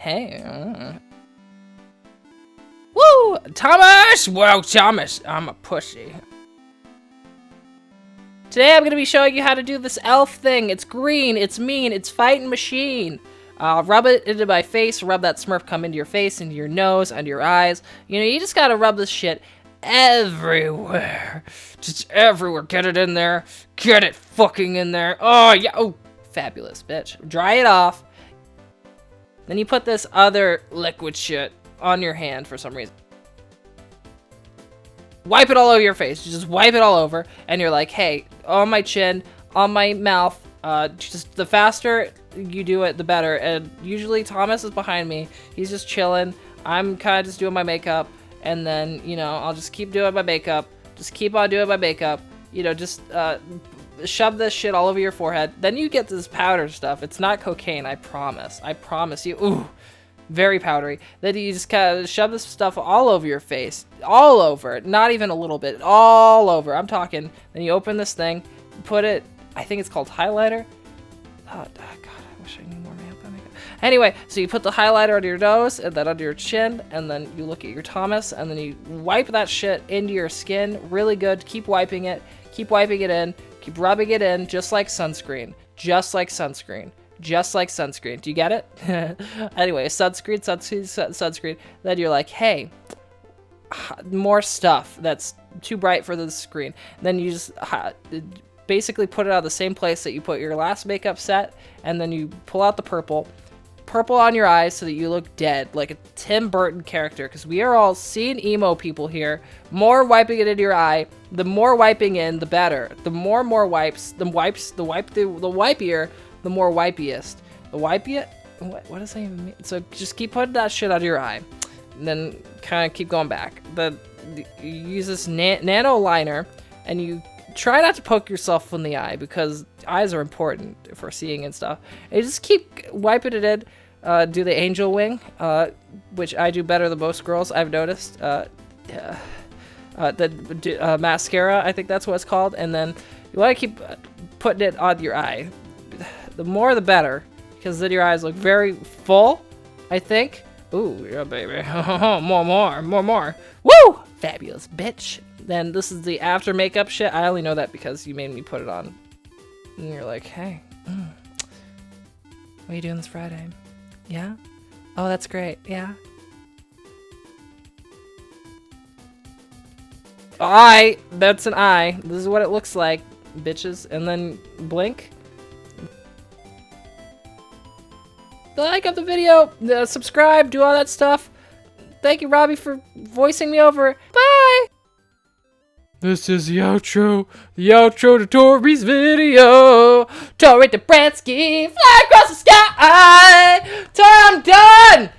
Hey. Woo! Thomas! Well, Thomas, I'm a pussy. Today I'm going to be showing you how to do this elf thing. It's green, it's mean, it's fighting machine. Rub it into my face, rub that Smurf come into your face, into your nose, under your eyes. You know, you just gotta rub this shit everywhere. Just everywhere. Get it in there. Get it fucking in there. Oh, yeah. Oh, fabulous, bitch. Dry it off. Then you put this other liquid shit on your hand for some reason. Wipe it all over your face. You just wipe it all over, and you're like, hey, on my chin, on my mouth, just the faster you do it, the better. And usually Thomas is behind me. He's just chilling. I'm kind of just doing my makeup, and then, you know, I'll just keep doing my makeup. Just keep on doing my makeup. You know, just shove this shit all over your forehead. Then you get this powder stuff. It's not cocaine, I promise. I promise you. Ooh, very powdery. Then you just kind of shove this stuff all over your face. All over. Not even a little bit. All over. I'm talking. Then you open this thing, put it, I think it's called highlighter. Oh, God, I wish I knew more makeup. Anyway, so you put the highlighter under your nose, and then under your chin, and then you look at your Thomas, and then you wipe that shit into your skin really good. Keep wiping it. Keep wiping it in. Keep rubbing it in, just like sunscreen. Just like sunscreen. Just like sunscreen. Do you get it? Anyway, sunscreen. Then you're like, hey, more stuff that's too bright for the screen. Then you just basically put it out the same place that you put your last makeup set, and then you pull out the purple on your eyes so that you look dead, like a Tim Burton character, because we are all seeing emo people here. More wiping it into your eye. The more wiping in, the better. The more wipes, the wipier, the more wipiest. The wipiest? What does that even mean? So just keep putting that shit under your eye, and then kind of keep going back. You use this nano liner, and you try not to poke yourself in the eye, because eyes are important for seeing and stuff. And you just keep wiping it in. Do the angel wing, which I do better than most girls, I've noticed. The mascara, I think that's what it's called. And then you want to keep putting it on your eye. The more the better, because then your eyes look very full, I think. Ooh, yeah, baby. more. Woo! Fabulous, bitch. Then this is the after makeup shit. I only know that because you made me put it on. And you're like, hey, what are you doing this Friday? Yeah? Oh, that's great. Yeah? Eye! That's an eye. This is what it looks like, bitches. And then blink. Like up the video, subscribe, do all that stuff. Thank you, Robby, for voicing me over. Bye! This is the outro to Tori's video. Tori Dabransky, fly across the sky. Tori, I'm done!